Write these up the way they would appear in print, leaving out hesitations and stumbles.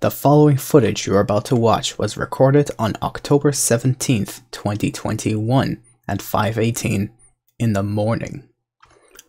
The following footage you are about to watch was recorded on October 17th, 2021 at 5:18 in the morning.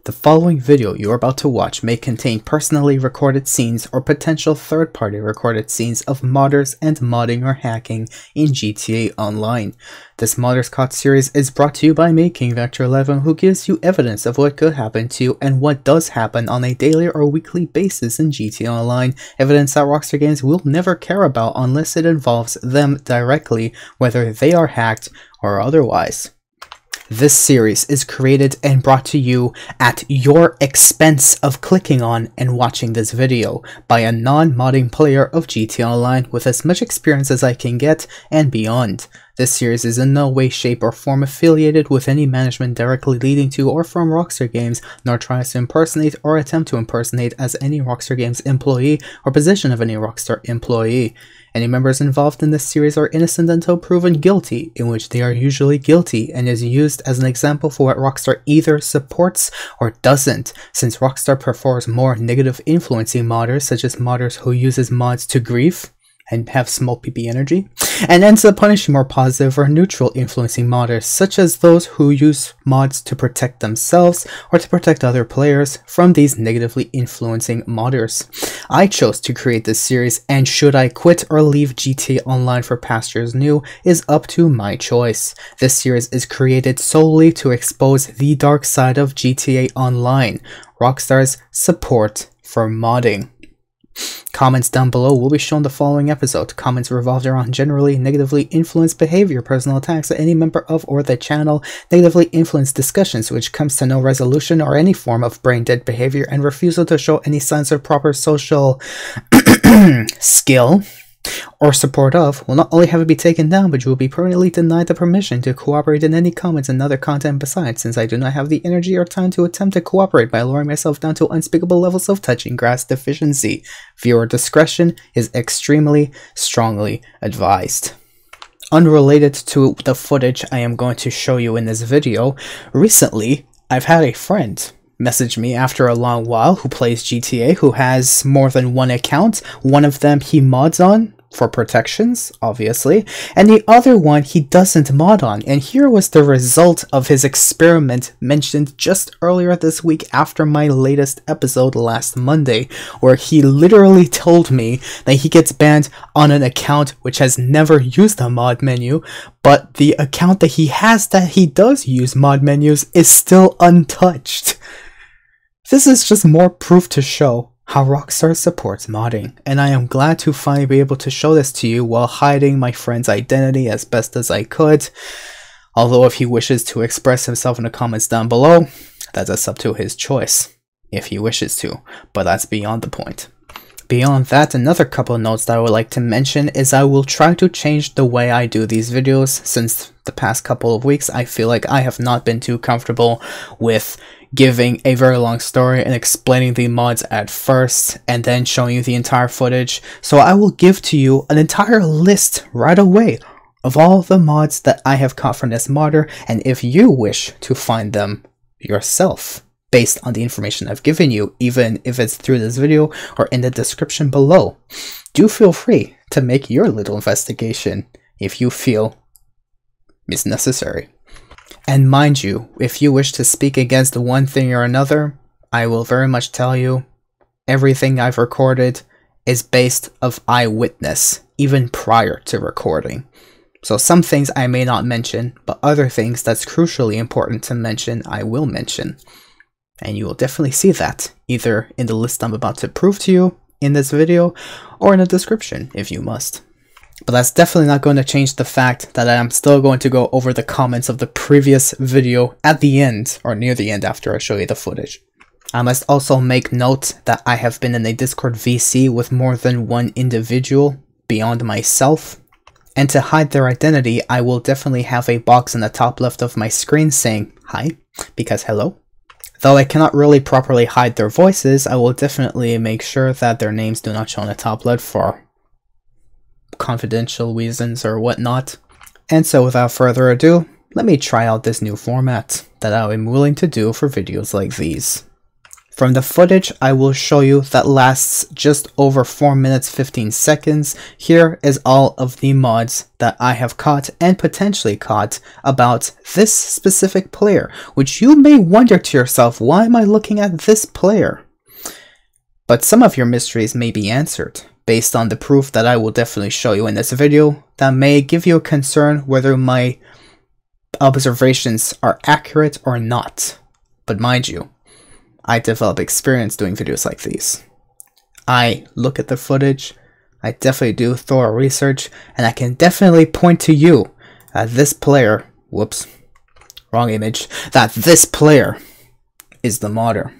The following video you are about to watch may contain personally recorded scenes or potential third-party recorded scenes of modders and modding or hacking in GTA Online. This Modders Caught series is brought to you by me, King Vector 11, who gives you evidence of what could happen to you and what does happen on a daily or weekly basis in GTA Online, evidence that Rockstar Games will never care about unless it involves them directly, whether they are hacked or otherwise. This series is created and brought to you at your expense of clicking on and watching this video by a non-modding player of GTA Online with as much experience as I can get and beyond. This series is in no way, shape, or form affiliated with any management directly leading to or from Rockstar Games, nor tries to impersonate or attempt to impersonate as any Rockstar Games employee or position of any Rockstar employee. Any members involved in this series are innocent until proven guilty, in which they are usually guilty, and is used as an example for what Rockstar either supports or doesn't, since Rockstar prefers more negative influencing modders, such as modders who uses mods to grief and have small PP energy, and ends up punishing more positive or neutral influencing modders, such as those who use mods to protect themselves or to protect other players from these negatively influencing modders. I chose to create this series, and should I quit or leave GTA Online for pastures new is up to my choice. This series is created solely to expose the dark side of GTA Online, Rockstar's support for modding. Comments down below will be shown the following episode. Comments revolved around generally negatively influenced behavior, personal attacks at any member of or the channel, negatively influenced discussions which comes to no resolution, or any form of brain dead behavior and refusal to show any signs of proper social skill or support of will not only have it be taken down, but you will be permanently denied the permission to cooperate in any comments and other content besides, since I do not have the energy or time to attempt to cooperate by lowering myself down to unspeakable levels of touching grass deficiency. Viewer discretion is extremely strongly advised. Unrelated to the footage I am going to show you in this video, recently I've had a friend message me after a long while who plays GTA, who has more than one account. One of them he mods on for protections, obviously, and the other one he doesn't mod on. And here was the result of his experiment mentioned just earlier this week after my latest episode last Monday, where he literally told me that he gets banned on an account which has never used a mod menu, but the account that he has that he does use mod menus is still untouched. This is just more proof to show how Rockstar supports modding, and I am glad to finally be able to show this to you while hiding my friend's identity as best as I could. Although if he wishes to express himself in the comments down below, that's up to his choice, if he wishes to, but that's beyond the point. Beyond that, another couple of notes that I would like to mention is I will try to change the way I do these videos. Since the past couple of weeks, I feel like I have not been too comfortable with giving a very long story and explaining the mods at first and then showing you the entire footage. So I will give to you an entire list right away of all the mods that I have caught from this modder, and if you wish to find them yourself based on the information I've given you, even if it's through this video or in the description below, do feel free to make your little investigation if you feel it's necessary. And mind you, if you wish to speak against one thing or another, I will very much tell you, everything I've recorded is based of eyewitness, even prior to recording. So some things I may not mention, but other things that's crucially important to mention, I will mention. And you will definitely see that, either in the list I'm about to prove to you in this video, or in the description, if you must. But that's definitely not going to change the fact that I am still going to go over the comments of the previous video at the end, or near the end after I show you the footage. I must also make note that I have been in a Discord VC with more than one individual beyond myself, and to hide their identity, I will definitely have a box in the top left of my screen saying hi, because hello. Though I cannot really properly hide their voices, I will definitely make sure that their names do not show in the top left for confidential reasons or whatnot. And so without further ado, let me try out this new format that I am willing to do for videos like these. From the footage I will show you that lasts just over 4 minutes 15 seconds, here is all of the mods that I have caught and potentially caught about this specific player, which you may wonder to yourself, why am I looking at this player? But some of your mysteries may be answered based on the proof that I will definitely show you in this video that may give you a concern whether my observations are accurate or not. But mind you, I develop experience doing videos like these. I look at the footage, I definitely do thorough research, and I can definitely point to you that this player, whoops, wrong image, that this player is the modder.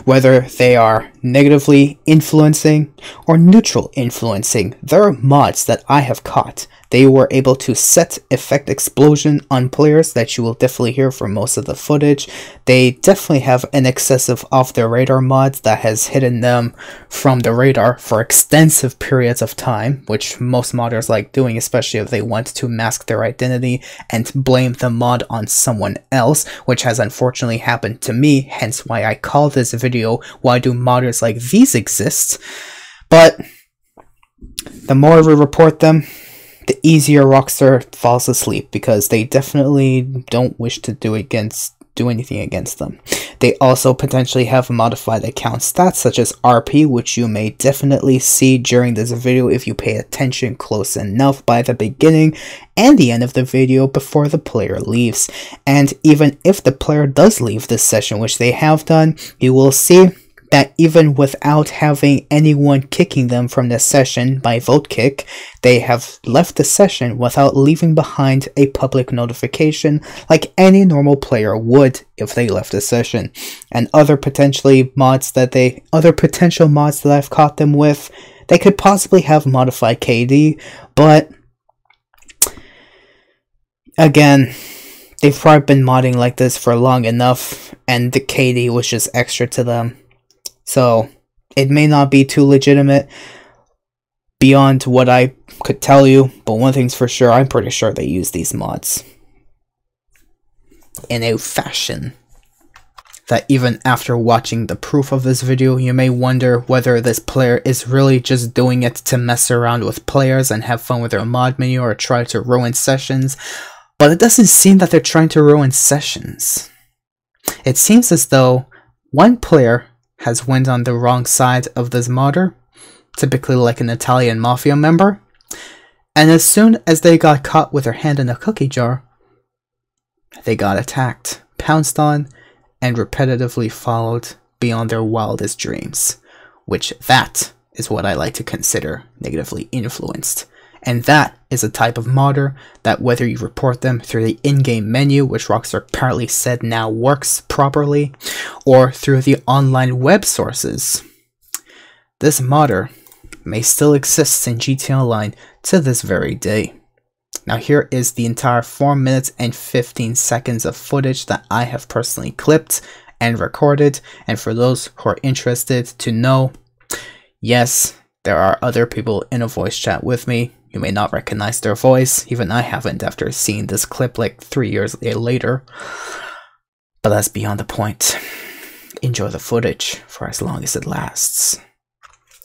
Whether they are negatively influencing or neutral influencing, there are mods that I have caught. They were able to set effect explosion on players that you will definitely hear from most of the footage. They definitely have an excessive off the radar mod that has hidden them from the radar for extensive periods of time, which most modders like doing, especially if they want to mask their identity and blame the mod on someone else, which has unfortunately happened to me, hence why I call this video "Why Do Modders Like These Exist?" But the more we report them, the easier Rockstar falls asleep, because they definitely don't wish to do anything against them. They also potentially have modified account stats such as RP, which you may definitely see during this video if you pay attention close enough by the beginning and the end of the video before the player leaves. And even if the player does leave this session, which they have done, you will see that even without having anyone kicking them from the session by vote kick, they have left the session without leaving behind a public notification like any normal player would if they left the session. And other potential mods that I've caught them with, they could possibly have modified KD, but again, they've probably been modding like this for long enough and the KD was just extra to them. So it may not be too legitimate beyond what I could tell you, but one thing's for sure, I'm pretty sure they use these mods in a fashion that even after watching the proof of this video, you may wonder whether this player is really just doing it to mess around with players and have fun with their mod menu or try to ruin sessions. But it doesn't seem that they're trying to ruin sessions. It seems as though one player has went on the wrong side of this modder, typically like an Italian mafia member, and as soon as they got caught with their hand in a cookie jar, they got attacked, pounced on, and repetitively followed beyond their wildest dreams, which that is what I like to consider negatively influenced. And that is a type of modder that, whether you report them through the in-game menu, which Rockstar apparently said now works properly, or through the online web sources, this modder may still exist in GTA Online to this very day. Now here is the entire 4 minutes and 15 seconds of footage that I have personally clipped and recorded, and for those who are interested to know, yes, there are other people in a voice chat with me. You may not recognize their voice, even I haven't after seeing this clip like 3 years later. But that's beyond the point. Enjoy the footage for as long as it lasts.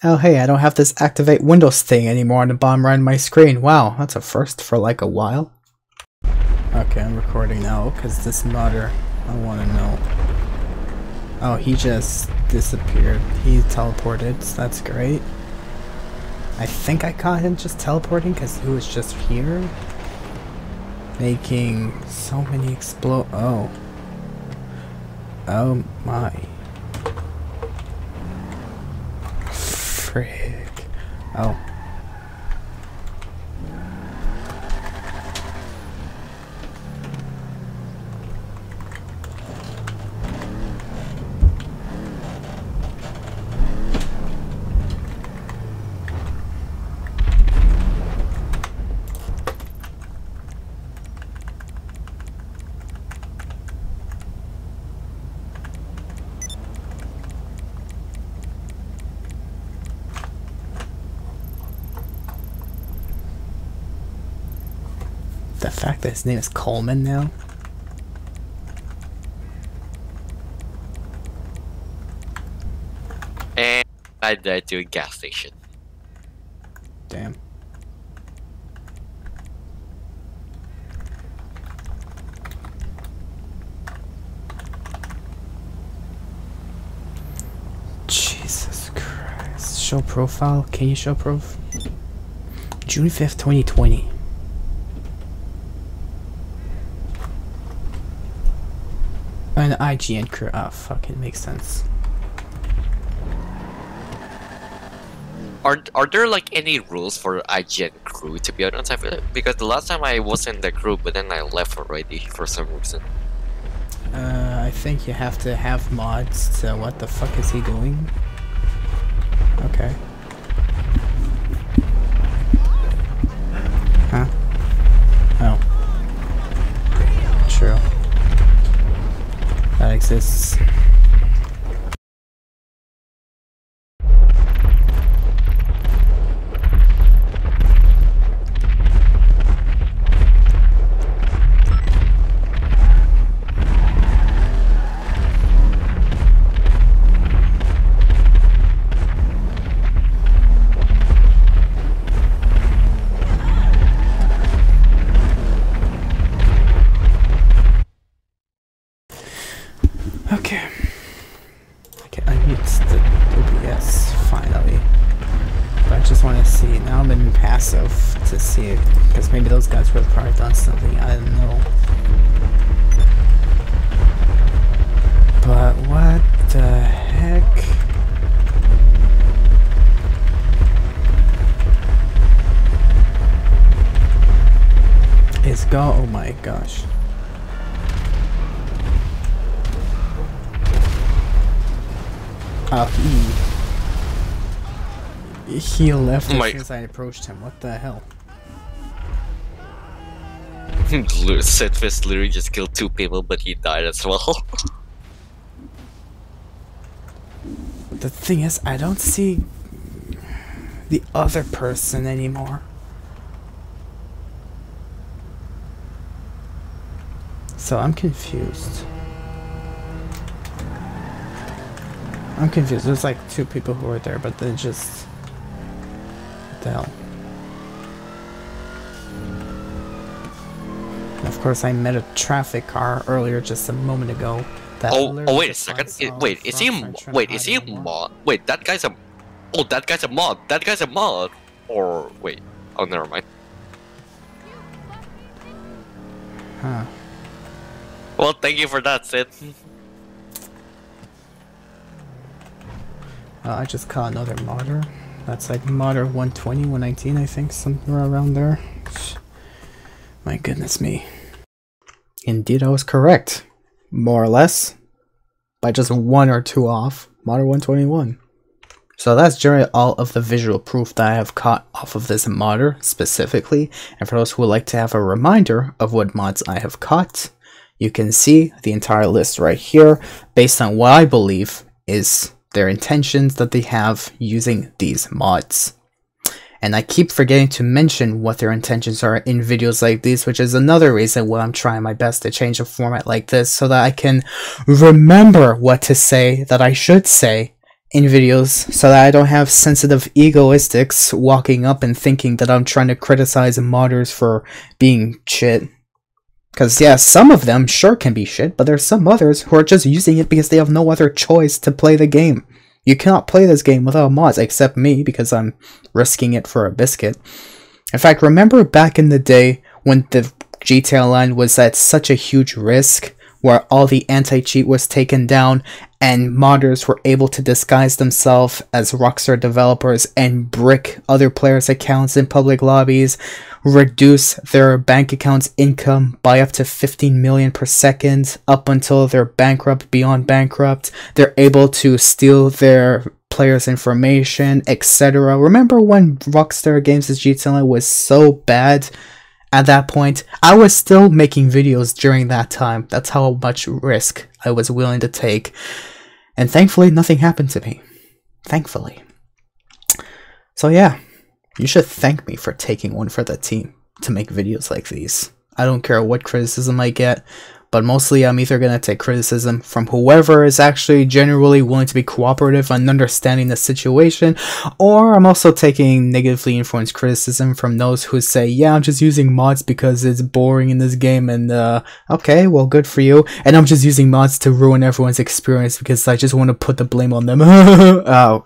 Oh hey, I don't have this activate Windows thing anymore on the bottom right of my screen. Wow, that's a first for like a while. Okay, I'm recording now because this modder, I want to know. Oh, he just disappeared. He teleported, so that's great. I think I caught him just teleporting because he was just here. Making so many explode. Oh. Oh my. Frick. Oh. The fact that his name is Coleman now. I died to a gas station. Damn. Jesus Christ. Show profile? Can you show profile? June 5th, 2020. An IGN crew. Oh, fuck, it makes sense. Are there like any rules for IGN crew, to be honest? I feel because the last time I was in the group, but then I left already for some reason. I think you have to have mods, so what the fuck is he doing? Okay. Huh? Oh. True. That exists. Okay. I can unmute the OBS finally. But I just want to see. Now I'm in passive to see, because maybe those guys would have probably done something. I don't know. But what the heck? Is go? Oh my gosh. He left as soon as I approached him. What the hell? Sidfist literally just killed 2 people, but he died as well. The thing is, I don't see the other person anymore. So I'm confused. I'm confused. There's like 2 people who were there, but they just... What the hell? And of course, I met a traffic car earlier, just a moment ago. That oh wait a second. Wait, is he a mod? Wait, that guy's a... Oh, that guy's a mod. That guy's a mod. Or wait. Oh, never mind. Huh. Well, thank you for that, Sid. I just caught another modder. That's like modder 120, 119, I think, somewhere around there. My goodness me. Indeed, I was correct. More or less. By just 1 or 2 off. Modder 121. So that's generally all of the visual proof that I have caught off of this modder specifically. And for those who would like to have a reminder of what mods I have caught, you can see the entire list right here based on what I believe is their intentions that they have using these mods. And I keep forgetting to mention what their intentions are in videos like these, which is another reason why I'm trying my best to change a format like this so that I can remember what to say that I should say in videos, so that I don't have sensitive egoistics walking up and thinking that I'm trying to criticize modders for being shit. Because yeah, some of them sure can be shit, but there's some others who are just using it because they have no other choice to play the game. You cannot play this game without mods, except me, because I'm risking it for a biscuit. In fact, remember back in the day when the GTA Online was at such a huge risk, where all the anti-cheat was taken down, and modders were able to disguise themselves as Rockstar developers and brick other players' accounts in public lobbies, reduce their bank accounts' income by up to 15 million per second, up until they're bankrupt, beyond bankrupt. They're able to steal their players' information, etc. Remember when Rockstar Games' GTA Online was so bad? At that point, I was still making videos during that time. That's how much risk I was willing to take. And thankfully, nothing happened to me. Thankfully. So yeah, you should thank me for taking one for the team to make videos like these. I don't care what criticism I get, but mostly I'm either gonna take criticism from whoever is actually genuinely willing to be cooperative and understanding the situation, or I'm also taking negatively influenced criticism from those who say, yeah, I'm just using mods because it's boring in this game, and okay, well, good for you, and I'm just using mods to ruin everyone's experience because I just want to put the blame on them. Oh,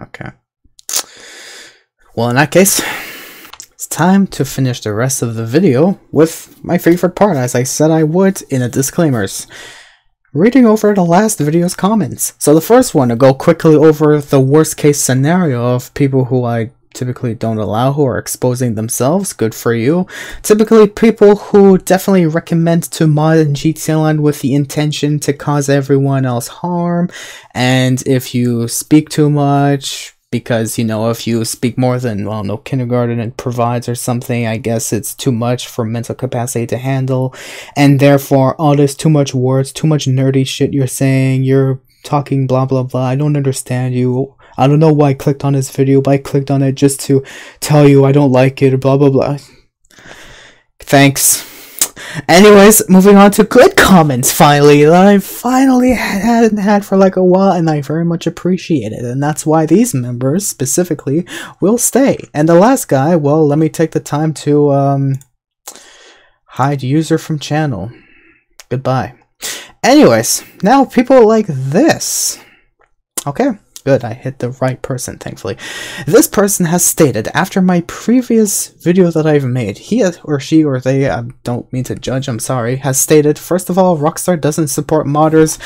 okay. Well, in that case, it's time to finish the rest of the video with my favorite part, as I said I would in the disclaimers. Reading over the last video's comments. So the first one, to go quickly over the worst case scenario of people who I typically don't allow, who are exposing themselves. Good for you. Typically people who definitely recommend to mod in GTA Online with the intention to cause everyone else harm, and if you speak too much, because, you know, if you speak more than, well, no, kindergarten it provides or something, I guess it's too much for mental capacity to handle, and therefore all this too much words, too much nerdy shit you're saying, you're talking blah blah blah, I don't understand you, I don't know why I clicked on this video, but I clicked on it just to tell you I don't like it, blah blah blah. Thanks. Anyways, moving on to good comments, finally, that I finally hadn't had for like a while, and I very much appreciate it, and that's why these members, specifically, will stay. And the last guy, well, let me take the time to, hide user from channel. Goodbye. Anyways, now people like this. Okay. Good, I hit the right person, thankfully. This person has stated, after my previous video that I've made, he or she or they, I don't mean to judge, I'm sorry, has stated, first of all, Rockstar doesn't support modders.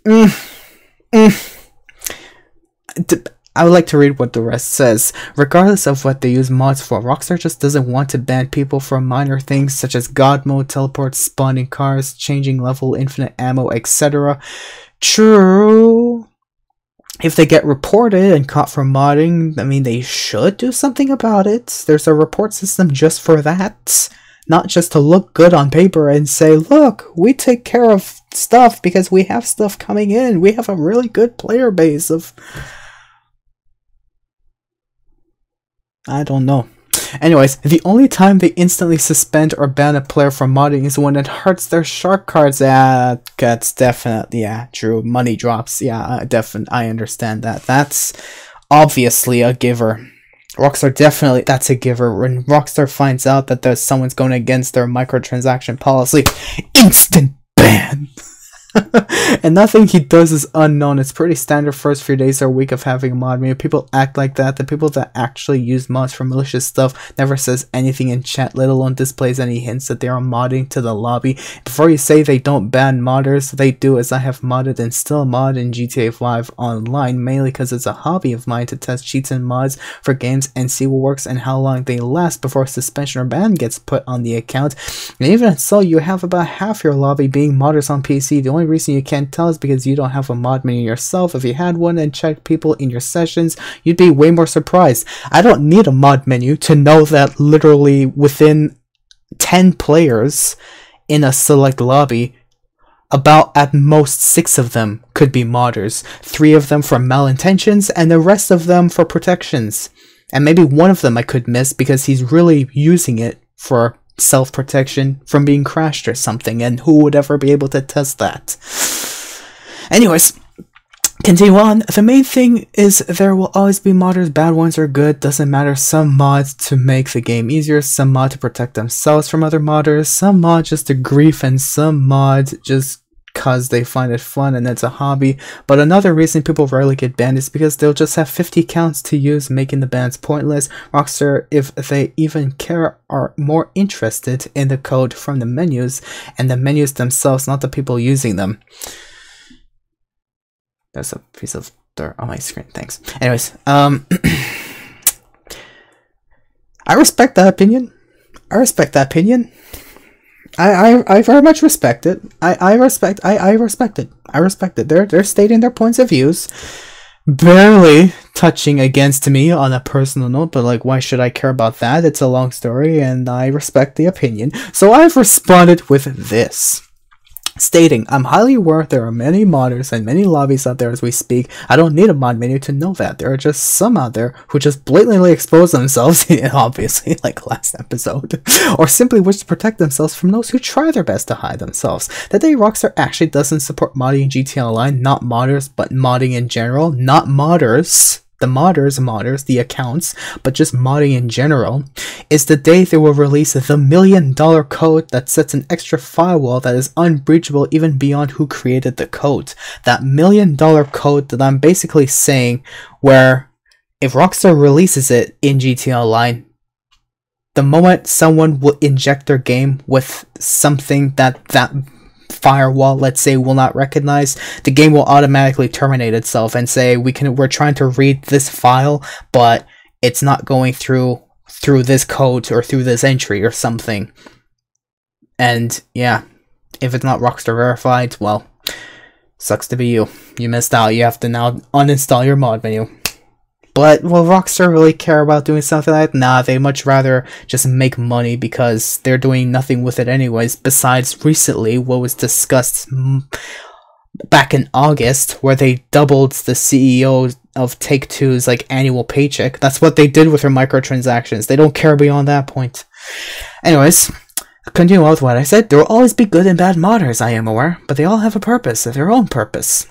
I would like to read what the rest says. Regardless of what they use mods for, Rockstar just doesn't want to ban people for minor things such as God mode, teleports, spawning cars, changing level, infinite ammo, etc. True. If they get reported and caught for modding, I mean, they should do something about it. There's a report system just for that. Not just to look good on paper and say, look, we take care of stuff because we have stuff coming in. We have a really good player base of... I don't know. Anyways, the only time they instantly suspend or ban a player from modding is when it hurts their shark cards. Yeah, that's definitely, yeah, true. Money drops. Yeah, I understand that. That's obviously a giver. Rockstar definitely, that's a giver. When Rockstar finds out that there's someone's going against their microtransaction policy, instant ban. And nothing he does is unknown. It's pretty standard first few days or week of having a mod. Maybe people act like that. The people that actually use mods for malicious stuff never says anything in chat, let alone displays any hints that they are modding to the lobby. Before you say they don't ban modders, they do, as I have modded and still mod in GTA 5 online, mainly because it's a hobby of mine to test cheats and mods for games and see what works and how long they last before suspension or ban gets put on the account. And even so, you have about half your lobby being modders on PC. The only reason you can't tell is because you don't have a mod menu yourself. If you had one and checked people in your sessions, you'd be way more surprised. I don't need a mod menu to know that literally within 10 players in a select lobby, about at most 6 of them could be modders, 3 of them for malintentions, and the rest of them for protections. And maybe one of them I could miss because he's really using it for self-protection from being crashed or something, and who would ever be able to test that? Anyways, continue on. The main thing is there will always be modders, bad ones or good, doesn't matter. Some mods to make the game easier, some mod to protect themselves from other modders, some mod just to grief, and some mods just cause they find it fun and it's a hobby. But another reason people rarely get banned is because they'll just have 50 accounts to use, making the bans pointless. Rockstar, if they even care, are more interested in the code from the menus and the menus themselves, not the people using them. There's a piece of dirt on my screen, thanks. Anyways, I respect that opinion. I very much respect it. I respect it. They're stating their points of views, barely touching against me on a personal note, but like, why should I care about that? It's a long story, and I respect the opinion. So I've responded with this. stating, "I'm highly aware there are many modders and many lobbies out there as we speak. I don't need a mod menu to know that. There are just some out there who just blatantly expose themselves," obviously, like last episode, "or simply wish to protect themselves from those who try their best to hide themselves. Today, Rockstar actually doesn't support modding in GTA Online, not modders, but modding in general, not modders." The modders, the accounts, but just modding in general, is the day they will release the $1 million code that sets an extra firewall that is unbreachable even beyond who created the code. That $1 million code that I'm basically saying, where if Rockstar releases it in GTA Online, the moment someone will inject their game with something that firewall, let's say, will not recognize, the game will automatically terminate itself and say we're trying to read this file, but it's not going through this code or through this entry or something. And yeah, if it's not Rockstar verified, well, sucks to be you. You missed out. You have to now uninstall your mod menu. But will Rockstar really care about doing something like that? Nah, they much rather just make money because they're doing nothing with it anyways, besides recently what was discussed back in August, where they doubled the CEO of Take-Two's like annual paycheck. That's what they did with their microtransactions. They don't care beyond that point. Anyways, continue with what I said. There will always be good and bad modders, I am aware, but they all have a purpose, their own purpose.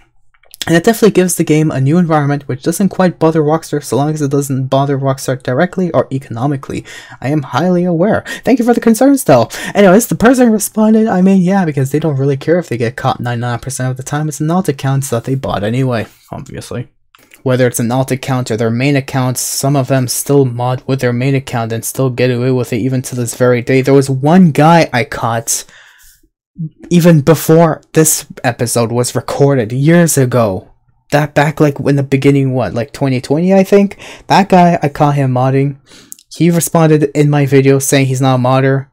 And it definitely gives the game a new environment which doesn't quite bother Rockstar so long as it doesn't bother Rockstar directly or economically. I am highly aware. Thank you for the concerns though. Anyways, the person responded, I mean, yeah, because they don't really care if they get caught 99% of the time. It's an alt accounts that they bought anyway, obviously. Whether it's an alt account or their main accounts, some of them still mod with their main account and still get away with it even to this very day. There was one guy I caught even before this episode was recorded years ago, that back like in the beginning, what, like 2020 I think, that guy, I caught him modding. He responded in my video saying he's not a modder,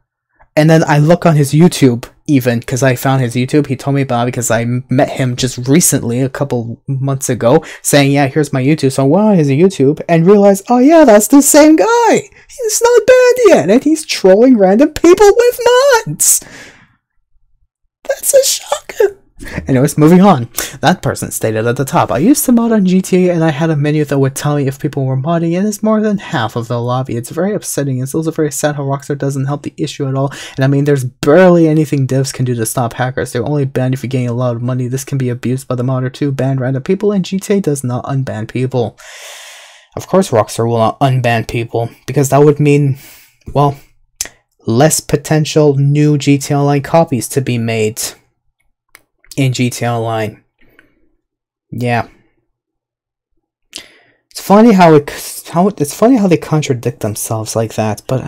and then I look on his YouTube even, because I found his YouTube, he told me about it because I met him just recently, a couple months ago, saying, yeah, here's my YouTube, so I went on his YouTube and realized, oh yeah, that's the same guy, he's not banned yet, and he's trolling random people with mods. That's a shocker. Anyways, moving on. That person stated at the top, I used to mod on GTA and I had a menu that would tell me if people were modding, and it's more than half of the lobby. It's very upsetting. It's also very sad how Rockstar doesn't help the issue at all. And I mean, there's barely anything devs can do to stop hackers. They're only banned if you're getting a lot of money. This can be abused by the modder too. Ban random people, and GTA does not unban people. Of course Rockstar will not unban people, because that would mean, well, less potential new GTA Online copies to be made in GTA Online. Yeah. It's funny how they contradict themselves like that, but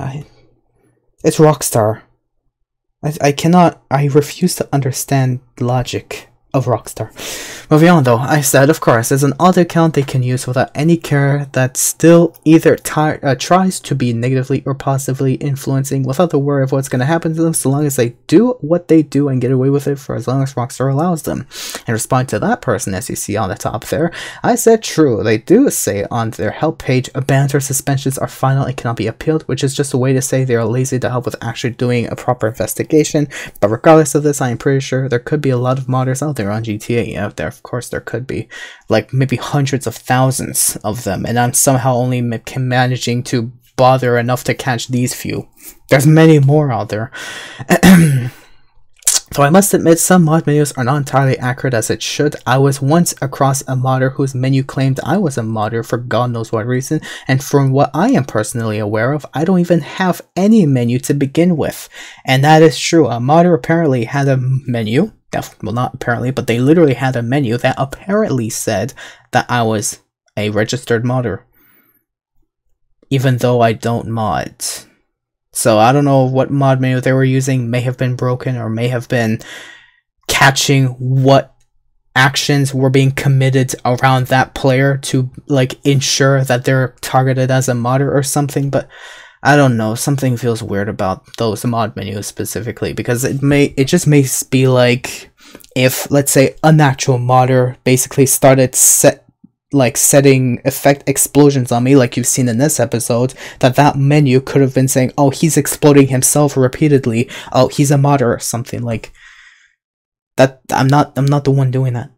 it's Rockstar. I refuse to understand logic of Rockstar. Moving on though, I said, of course, there's an auto account they can use without any care that still either tries to be negatively or positively influencing without the worry of what's going to happen to them, so long as they do what they do and get away with it for as long as Rockstar allows them. In response to that person, as you see on the top there, I said true, they do say on their help page, bans or suspensions are final and cannot be appealed, which is just a way to say they are lazy to help with actually doing a proper investigation. But regardless of this, I am pretty sure there could be a lot of modders out there on GTA. Out there, of course there could be, like maybe hundreds of thousands of them, and I'm somehow only managing to bother enough to catch these few. There's many more out there. Though I must admit, some mod menus are not entirely accurate as it should. I was once across a modder whose menu claimed I was a modder for God knows what reason, and from what I am personally aware of, I don't even have any menu to begin with. And that is true. A modder apparently had a menu, well, not apparently, but they literally had a menu that apparently said that I was a registered modder, even though I don't mod. So I don't know what mod menu they were using, may have been broken or may have been catching what actions were being committed around that player to like ensure that they're targeted as a modder or something, but I don't know, something feels weird about those mod menus specifically, because it just may be like if, let's say, a natural modder basically started setting effect explosions on me, like you've seen in this episode, that menu could have been saying, oh, he's exploding himself repeatedly, oh, he's a modder or something. Like, That I'm not the one doing that.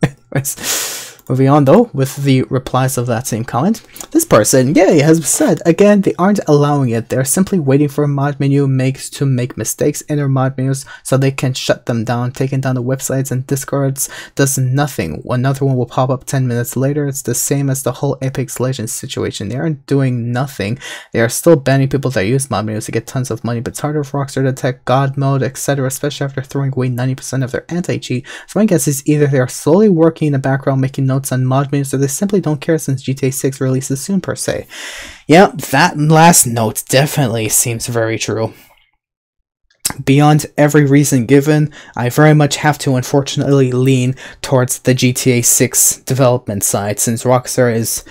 Anyways, moving on though, with the replies of that same comment, this person, yeah, has said, again, they aren't allowing it. They're simply waiting for a mod menu to make mistakes in their mod menus so they can shut them down. Taking down the websites and discards does nothing. Another one will pop up 10 minutes later. It's the same as the whole Apex Legends situation. They aren't doing nothing. They are still banning people that use mod menus to get tons of money, but it's harder for Rockstar to detect God mode, etc., especially after throwing away 90% of their anti-cheat. So my guess is either they are slowly working in the background making notes on mod menus, or they simply don't care since GTA 6 releases soon per se. Yeah, that last note definitely seems very true. Beyond every reason given, I very much have to unfortunately lean towards the GTA 6 development side, since Rockstar is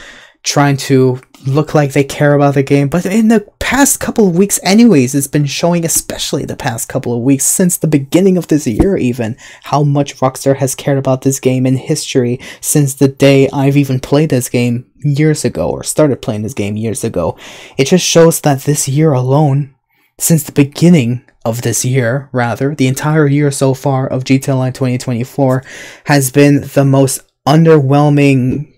trying to look like they care about the game, but in the past couple of weeks anyways, it's been showing, especially the past couple of weeks, since the beginning of this year even, how much Rockstar has cared about this game in history since the day I've even played this game years ago, or started playing this game years ago. It just shows that this year alone, since the beginning of this year, rather, the entire year so far of GTA Online 2024 has been the most underwhelming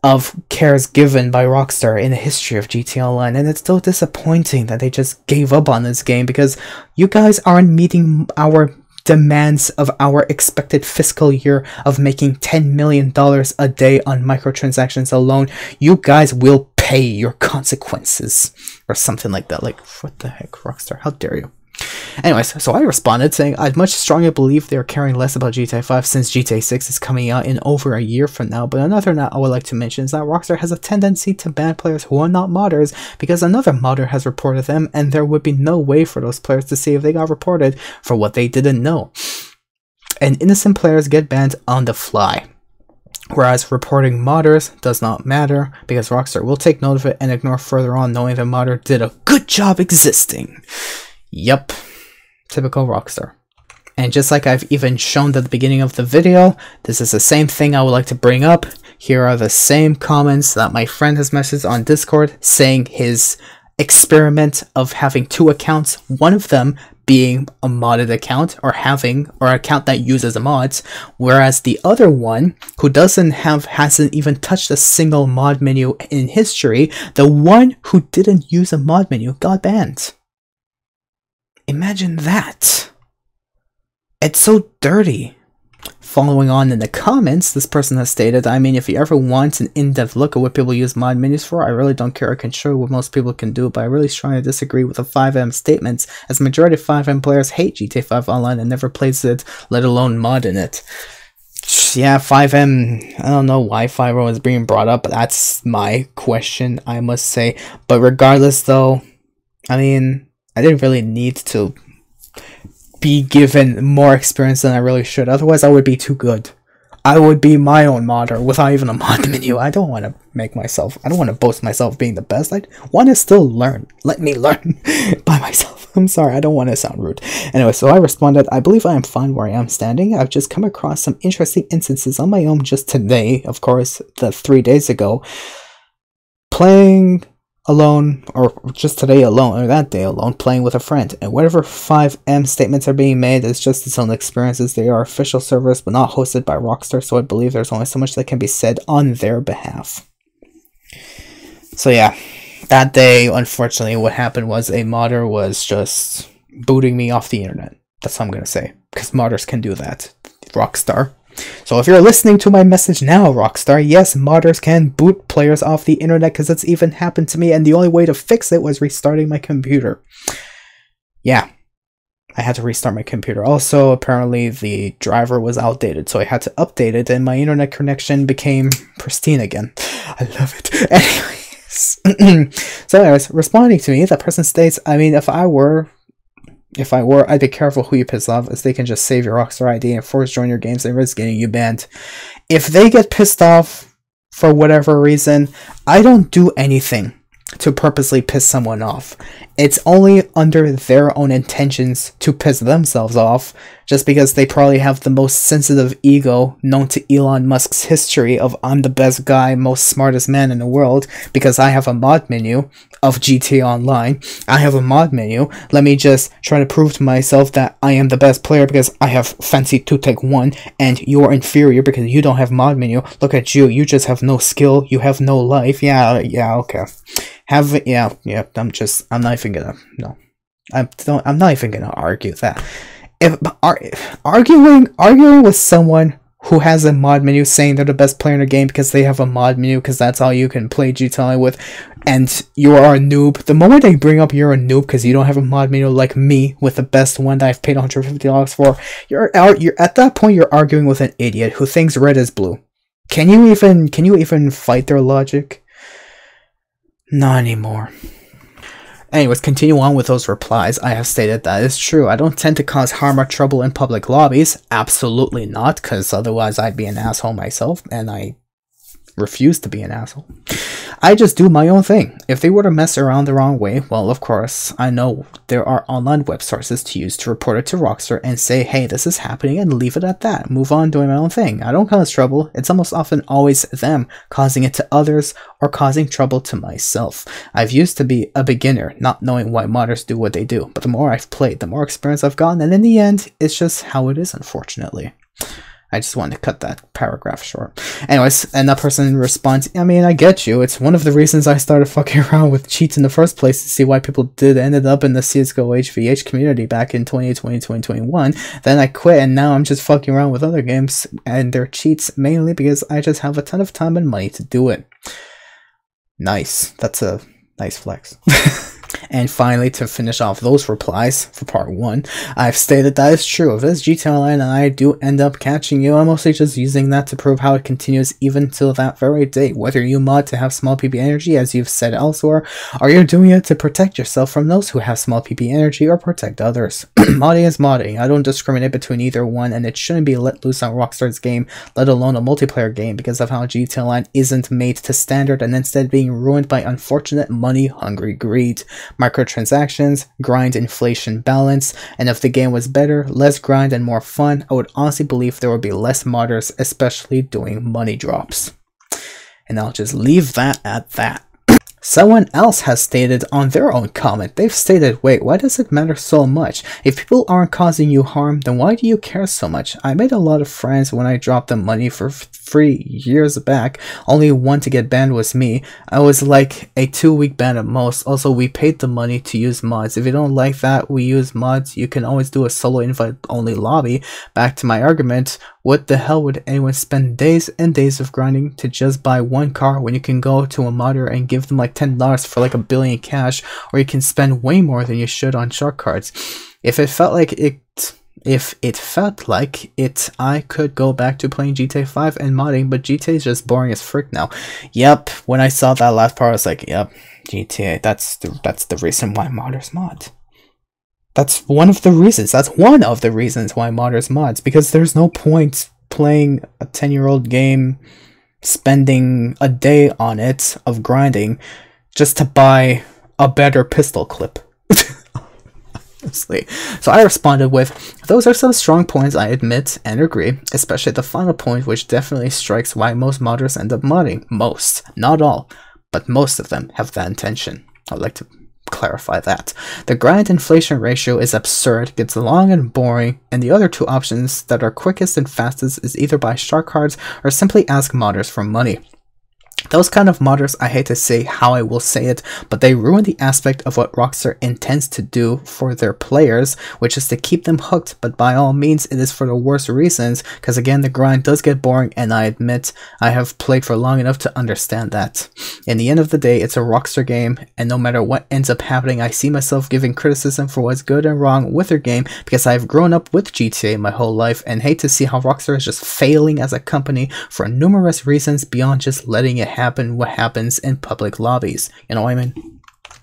of cares given by Rockstar in the history of GTA Online, and it's so disappointing that they just gave up on this game because you guys aren't meeting our demands of our expected fiscal year of making $10 million a day on microtransactions alone. You guys will pay your consequences, or something like that. Like, what the heck, Rockstar? How dare you? Anyways, so I responded saying I'd much strongly believe they're caring less about GTA 5 since GTA 6 is coming out in over a year from now. But another note I would like to mention is that Rockstar has a tendency to ban players who are not modders because another modder has reported them, and there would be no way for those players to see if they got reported for what they didn't know. And innocent players get banned on the fly. Whereas reporting modders does not matter because Rockstar will take note of it and ignore further on, knowing the modder did a good job existing. Yep, typical Rockstar. And just like I've even shown at the beginning of the video, this is the same thing I would like to bring up. Here are the same comments that my friend has messaged on Discord saying his experiment of having two accounts, one of them being a modded account or an account that uses mods, whereas the other one who hasn't even touched a single mod menu in history, the one who didn't use a mod menu got banned. Imagine that. It's so dirty. Following on in the comments, this person has stated, I mean, if you ever want an in-depth look at what people use mod menus for, I really don't care. I can show you what most people can do, but I really strongly disagree with the 5M statements, as the majority of 5M players hate GTA 5 Online and never plays it, let alone mod in it. Yeah, 5M, I don't know why 5M is being brought up, but that's my question, I must say. But regardless though, I mean, I didn't really need to be given more experience than I really should. Otherwise, I would be too good. I would be my own modder without even a mod menu. I don't want to boast myself being the best. I want to still learn. Let me learn by myself. I'm sorry, I don't want to sound rude. Anyway, so I responded, I believe I am fine where I am standing. I've just come across some interesting instances on my own just today, of course, 3 days ago, playing alone, or just today alone, or that day alone, playing with a friend, and whatever 5M statements are being made is just its own experiences. They are official servers but not hosted by Rockstar, so I believe there's only so much that can be said on their behalf. So yeah, that day, unfortunately, what happened was a modder was just booting me off the internet. That's what I'm gonna say, because modders can do that. Rockstar. So if you're listening to my message now, Rockstar, yes, modders can boot players off the internet, because it's even happened to me, and the only way to fix it was restarting my computer. Yeah, I had to restart my computer. Also, apparently the driver was outdated, so I had to update it, and my internet connection became pristine again. I love it. Anyways, so anyways, responding to me, that person states, I mean, if I were, I'd be careful who you piss off, as they can just save your Rockstar ID and force join your games and risk getting you banned. If they get pissed off for whatever reason, I don't do anything. to purposely piss someone off. It's only under their own intentions to piss themselves off, just because they probably have the most sensitive ego known to Elon Musk's history of I'm the best guy, most smartest man in the world, because I have a mod menu of GTA Online. I have a mod menu. Let me just try to prove to myself that I am the best player because I have fancy 2-take-1, and you're inferior because you don't have mod menu. Look at you. You just have no skill. You have no life. Yeah, okay. I'm not even gonna, no. I'm not even gonna argue that. If arguing with someone who has a mod menu saying they're the best player in the game because they have a mod menu because that's all you can play GTA with, and you are a noob, the moment they bring up you're a noob because you don't have a mod menu like me with the best one that I've paid $150 for, you're at that point you're arguing with an idiot who thinks red is blue. Can you even fight their logic? Not anymore. Anyways, continue on with those replies. I have stated that is true. I don't tend to cause harm or trouble in public lobbies. Absolutely not, because otherwise I'd be an asshole myself, and I refuse to be an asshole. I just do my own thing. If they were to mess around the wrong way, well, of course, I know there are online web sources to use to report it to Rockstar and say, hey, this is happening, and leave it at that. Move on doing my own thing. I don't cause trouble. It's almost often always them causing it to others or causing trouble to myself. I've used to be a beginner, not knowing why modders do what they do, but the more I've played, the more experience I've gotten, and in the end, it's just how it is, unfortunately. I just wanted to cut that paragraph short. Anyways, and that person responds, I mean, I get you. It's one of the reasons I started fucking around with cheats in the first place, to see why people ended up in the CSGO HVH community back in 2020, 2021. Then I quit, and now I'm just fucking around with other games and their cheats, mainly because I just have a ton of time and money to do it. Nice. That's a nice flex. And finally, to finish off those replies for part 1, I've stated that is true. If this GTA Online and I do end up catching you, I'm mostly just using that to prove how it continues even till that very day. Whether you mod to have small PP energy, as you've said elsewhere, or you're doing it to protect yourself from those who have small PP energy or protect others. Modding is modding. I don't discriminate between either one, and it shouldn't be let loose on Rockstar's game, let alone a multiplayer game, because of how GTA Online isn't made to standard and instead being ruined by unfortunate money-hungry greed. Microtransactions, grind inflation balance, and if the game was better, less grind and more fun, I would honestly believe there would be less modders, especially doing money drops. And I'll just leave that at that. Someone else has stated on their own comment, they've stated, wait, why does it matter so much? If people aren't causing you harm, then why do you care so much? I made a lot of friends when I dropped them money for free years back. Only one to get banned was me. I was like a 2-week ban at most. Also, we paid the money to use mods. If you don't like that we use mods, you can always do a solo invite only lobby. Back to my argument, what the hell would anyone spend days and days of grinding to just buy one car when you can go to a modder and give them like $10 for like $1 billion cash, or you can spend way more than you should on shark cards? If it felt like it, I could go back to playing GTA 5 and modding, but GTA is just boring as frick now. Yep, when I saw that last part, I was like, yep, GTA, that's the reason why modders mod. That's one of the reasons. That's one of the reasons why modders mods, because there's no point playing a 10-year-old game, spending a day on it of grinding just to buy a better pistol clip. Honestly. So I responded with, those are some strong points, I admit and agree, especially the final point, which definitely strikes why most modders end up modding. Most, not all, but most of them have that intention. I'd like to clarify that. The grind inflation ratio is absurd, gets long and boring, and the other two options that are quickest and fastest is either buy shark cards or simply ask modders for money. Those kind of modders, I hate to say how I will say it, but they ruin the aspect of what Rockstar intends to do for their players, which is to keep them hooked, but by all means it is for the worst reasons, because again the grind does get boring, and I admit I have played for long enough to understand that. In the end of the day, it's a Rockstar game, and no matter what ends up happening, I see myself giving criticism for what's good and wrong with their game, because I've grown up with GTA my whole life, and hate to see how Rockstar is just failing as a company for numerous reasons beyond just letting it happen what happens in public lobbies. You know what I mean?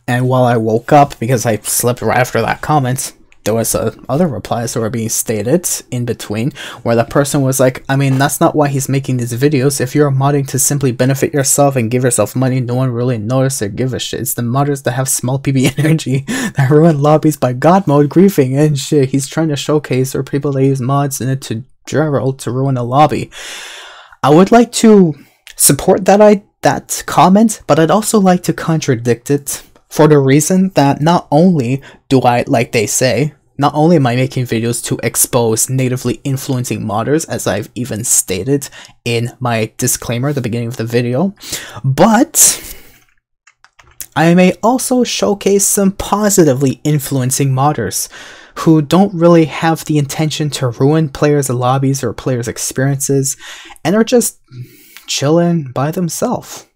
And while I woke up, because I slept right after that comment, there was other replies that were being stated in between, where the person was like, I mean, that's not why he's making these videos. If you're modding to simply benefit yourself and give yourself money, no one really notices or give a shit. It's the modders that have small PB energy that ruin lobbies by god mode griefing and shit. He's trying to showcase or people that use mods in it to Gerald to ruin a lobby. I would like to support that comment, but I'd also like to contradict it, for the reason that not only do I, like they say, not only am I making videos to expose negatively influencing modders, as I've even stated in my disclaimer at the beginning of the video, but I may also showcase some positively influencing modders who don't really have the intention to ruin players' lobbies or players' experiences and are just chilling by themselves.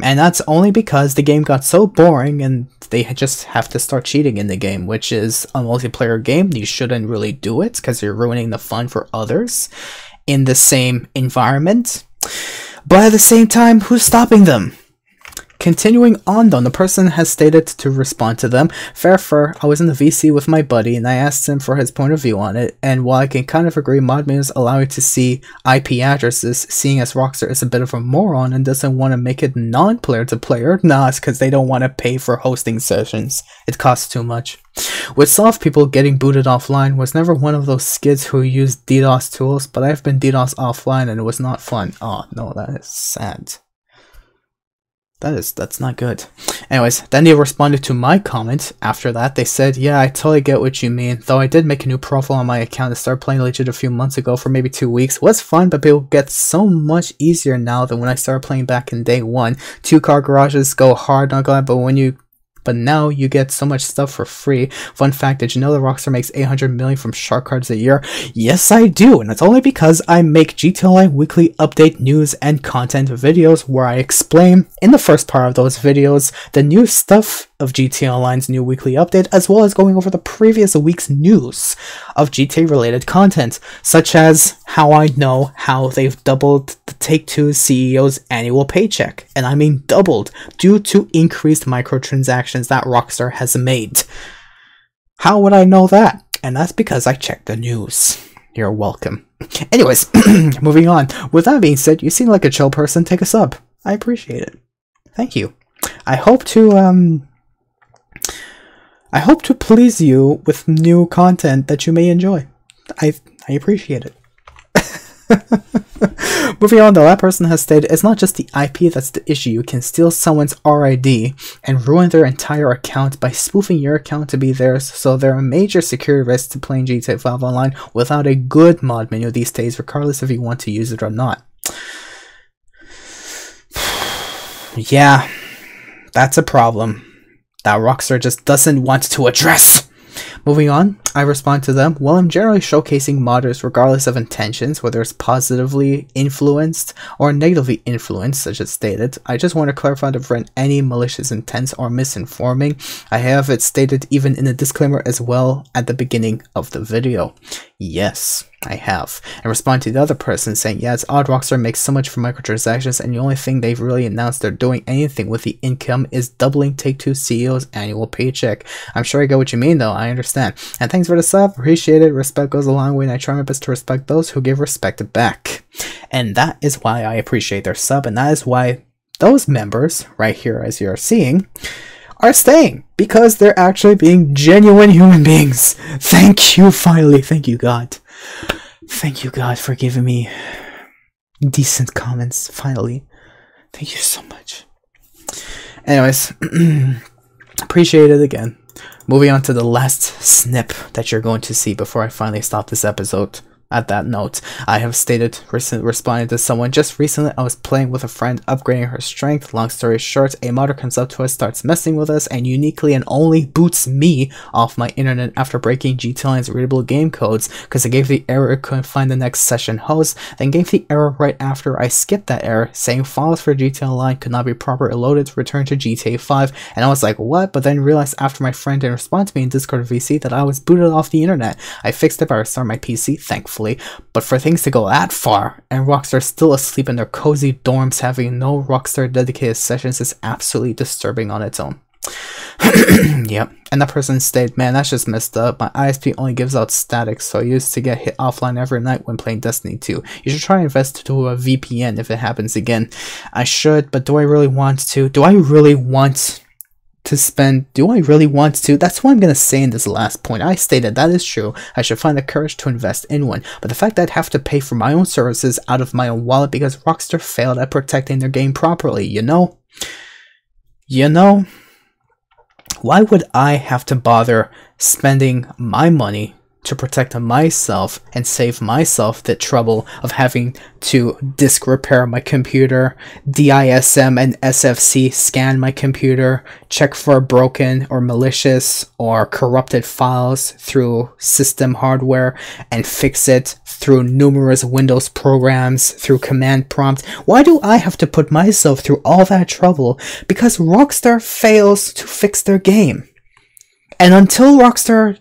And that's only because the game got so boring and they just have to start cheating in the game, which is a multiplayer game. You shouldn't really do it because you're ruining the fun for others in the same environment. But at the same time, who's stopping them? Continuing on though, the person has stated to respond to them. Fair, I was in the VC with my buddy and I asked him for his point of view on it, and while I can kind of agree mod menus allow you to see IP addresses, seeing as Rockstar is a bit of a moron and doesn't want to make it non-player to player, nah, it's because they don't want to pay for hosting sessions. It costs too much. With soft people getting booted offline, was never one of those skids who used DDoS tools, but I've been DDoS offline and it was not fun. Oh no, that is sad. That's not good. Anyways, then they responded to my comment after that. They said, yeah, I totally get what you mean, though I did make a new profile on my account and start playing legit a few months ago for maybe 2 weeks. It was fun, but people get so much easier now than when I started playing back in day one. 2-car garages go hard, not glad, but now you get so much stuff for free. Fun fact, did you know that Rockstar makes 800 million from shark cards a year? Yes, I do, and it's only because I make GTA Online weekly update news and content videos where I explain, in the first part of those videos, the new stuff of GTA Online's new weekly update, as well as going over the previous week's news of GTA related content, such as how I know how they've doubled the Take-Two CEO's annual paycheck, and I mean doubled, due to increased microtransactions that Rockstar has made. How would I know that? And that's because I checked the news. You're welcome. Anyways, moving on. With that being said, you seem like a chill person. Take a sub. I appreciate it. Thank you. I hope to please you with new content that you may enjoy. I appreciate it. Moving on though, that person has stated, it's not just the IP that's the issue. You can steal someone's RID and ruin their entire account by spoofing your account to be theirs, so there are major security risks to playing GTA 5 online without a good mod menu these days, regardless if you want to use it or not. Yeah, that's a problem that Rockstar just doesn't want to address. Moving on, I respond to them, well, I'm generally showcasing modders regardless of intentions, whether it's positively influenced or negatively influenced, such as stated. I just want to clarify to prevent any malicious intents or misinforming. I have it stated even in the disclaimer as well at the beginning of the video. Yes, I have. And respond to the other person saying, yeah, it's odd Rockstar makes so much for microtransactions and the only thing they've really announced they're doing anything with the income is doubling Take-Two CEO's annual paycheck. I'm sure I get what you mean though, I understand. And thanks for the sub, appreciate it. Respect goes a long way and I try my best to respect those who give respect back. And that is why I appreciate their sub, and that is why those members right here, as you're seeing, are staying, because they're actually being genuine human beings. Thank you, finally. Thank you, God. Thank you, God, for giving me decent comments, finally. Thank you so much. Anyways, appreciate it again. Moving on to the last snip that you're going to see before I finally stop this episode. At that note, I have stated, responding to someone just recently, I was playing with a friend, upgrading her strength. Long story short, a modder comes up to us, starts messing with us, and uniquely and only boots me off my internet after breaking GTA Online's readable game codes, because it gave the error it couldn't find the next session host, then gave the error right after I skipped that error, saying files for GTA Online could not be properly loaded, return to GTA 5, and I was like, what? But then realized after my friend didn't respond to me in Discord VC that I was booted off the internet. I fixed it by restarting my PC, thankfully. But for things to go that far, and Rockstar still asleep in their cozy dorms having no Rockstar dedicated sessions, is absolutely disturbing on its own. Yep. And that person stated, man, that's just messed up. My ISP only gives out static, so I used to get hit offline every night when playing Destiny 2. You should try and invest to a VPN if it happens again. I should, but do I really want to? Do I really want to spend? Do I really want to? That's what I'm going to say in this last point. I stated that is true. I should find the courage to invest in one. But the fact that I'd have to pay for my own services out of my own wallet because Rockstar failed at protecting their game properly, you know? Why would I have to bother spending my money to protect myself and save myself the trouble of having to disk repair my computer, DISM and SFC scan my computer, check for broken or malicious or corrupted files through system hardware, and fix it through numerous Windows programs, through command prompt? Why do I have to put myself through all that trouble because Rockstar fails to fix their game? And until Rockstar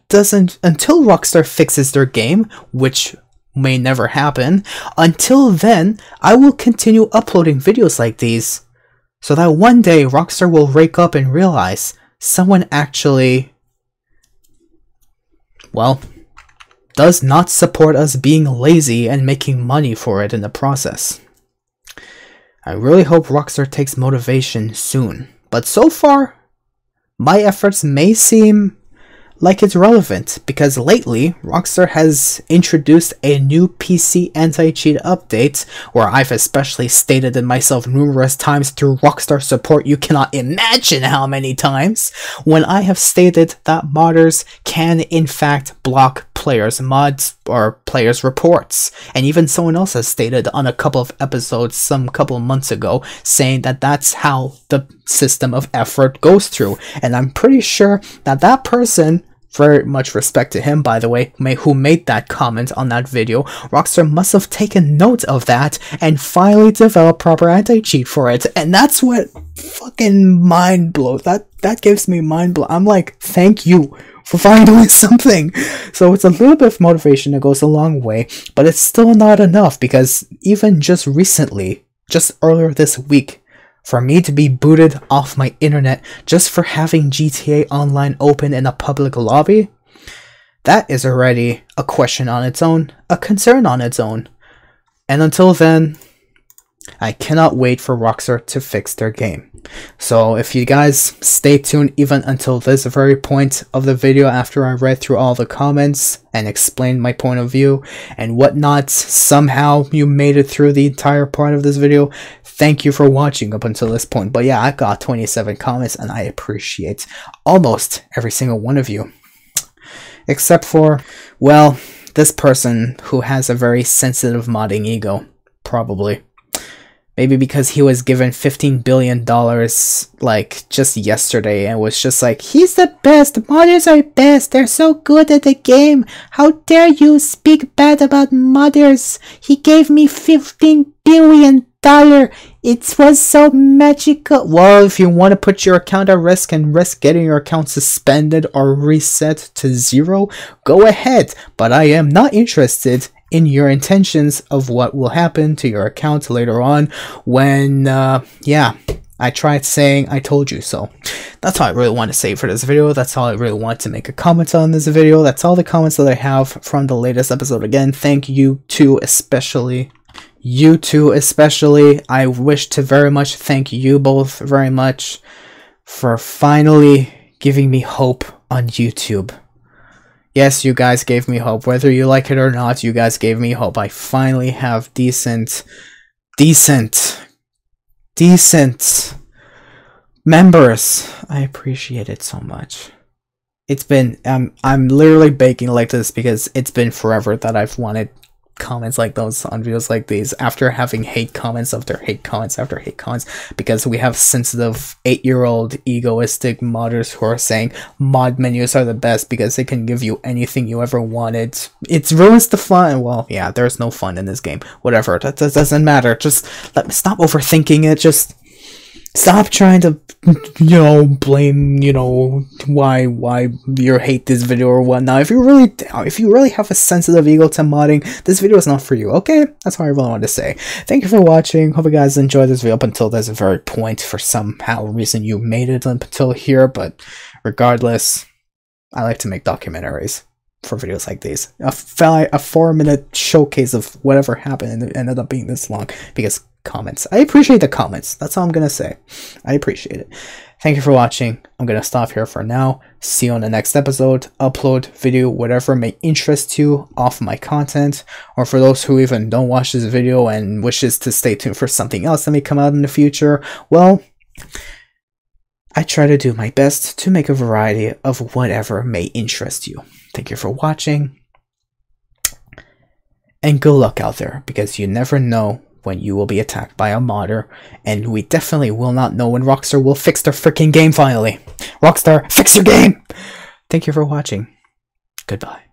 fixes their game, which may never happen, until then, I will continue uploading videos like these, so that one day Rockstar will wake up and realize someone actually, well, does not support us being lazy and making money for it in the process. I really hope Rockstar takes motivation soon, but so far, my efforts may seem like it's relevant because lately Rockstar has introduced a new PC anti-cheat update where I've especially stated it myself numerous times through Rockstar support. You cannot imagine how many times when I have stated that modders can in fact block players' mods or players' reports, and even someone else has stated on a couple of episodes some couple of months ago saying that that's how the system of effort goes through. And I'm pretty sure that that person, very much respect to him by the way, who made that comment on that video, Rockstar must have taken note of that and finally developed proper anti-cheat for it. And that's what fucking mind blows. That gives me mind blow. I'm like, thank you for finally doing something. So it's a little bit of motivation that goes a long way, but it's still not enough because even just recently, just earlier this week, for me to be booted off my internet just for having GTA Online open in a public lobby, that is already a question on its own, a concern on its own. And until then, I cannot wait for Rockstar to fix their game. So if you guys stay tuned even until this very point of the video after I read through all the comments and explained my point of view and whatnot, somehow you made it through the entire part of this video, thank you for watching up until this point. But yeah, I got 27 comments and I appreciate almost every single one of you. Except for, well, this person who has a very sensitive modding ego, probably. Maybe because he was given $15 billion like just yesterday and was just like, he's the best, modders are best, they're so good at the game, how dare you speak bad about modders, he gave me $15 billion, it was so magical. Well, if you want to put your account at risk and risk getting your account suspended or reset to 0, go ahead, but I am not interested in your intentions of what will happen to your account later on when, yeah, I tried saying I told you so. That's all I really want to say for this video. That's all I really want to make a comment on this video. That's all the comments that I have from the latest episode. Again, thank you two especially. You two especially. I wish to very much thank you both very much for finally giving me hope on YouTube. Yes, you guys gave me hope. Whether you like it or not, you guys gave me hope. I finally have decent members. I appreciate it so much. It's been, I'm literally baking like this because it's been forever that I've wanted comments like those on videos like these after having hate comments after hate comments after hate comments, because we have sensitive 8-year-old egoistic modders who are saying mod menus are the best because they can give you anything you ever wanted. It ruins the fun. Well, yeah, there's no fun in this game. Whatever, that doesn't matter. Just let me stop overthinking it. Just Stop trying to, blame, why you hate this video or whatnot. If you really have a sensitive ego to modding, this video is not for you, okay? That's all I really wanted to say. Thank you for watching. Hope you guys enjoyed this video up until this very point. For somehow reason you made it up until here, but regardless, I like to make documentaries for videos like these. A 4-minute showcase of whatever happened and it ended up being this long because comments. I appreciate the comments. That's all I'm gonna say. I appreciate it. Thank you for watching. I'm gonna stop here for now. See you on the next episode. Upload video, whatever may interest you off my content, or for those who even don't watch this video and wishes to stay tuned for something else that may come out in the future. Well, I try to do my best to make a variety of whatever may interest you. Thank you for watching, and good luck out there, because you never know when you will be attacked by a modder, and we definitely will not know when Rockstar will fix their freaking game finally. Rockstar, fix your game! Thank you for watching. Goodbye.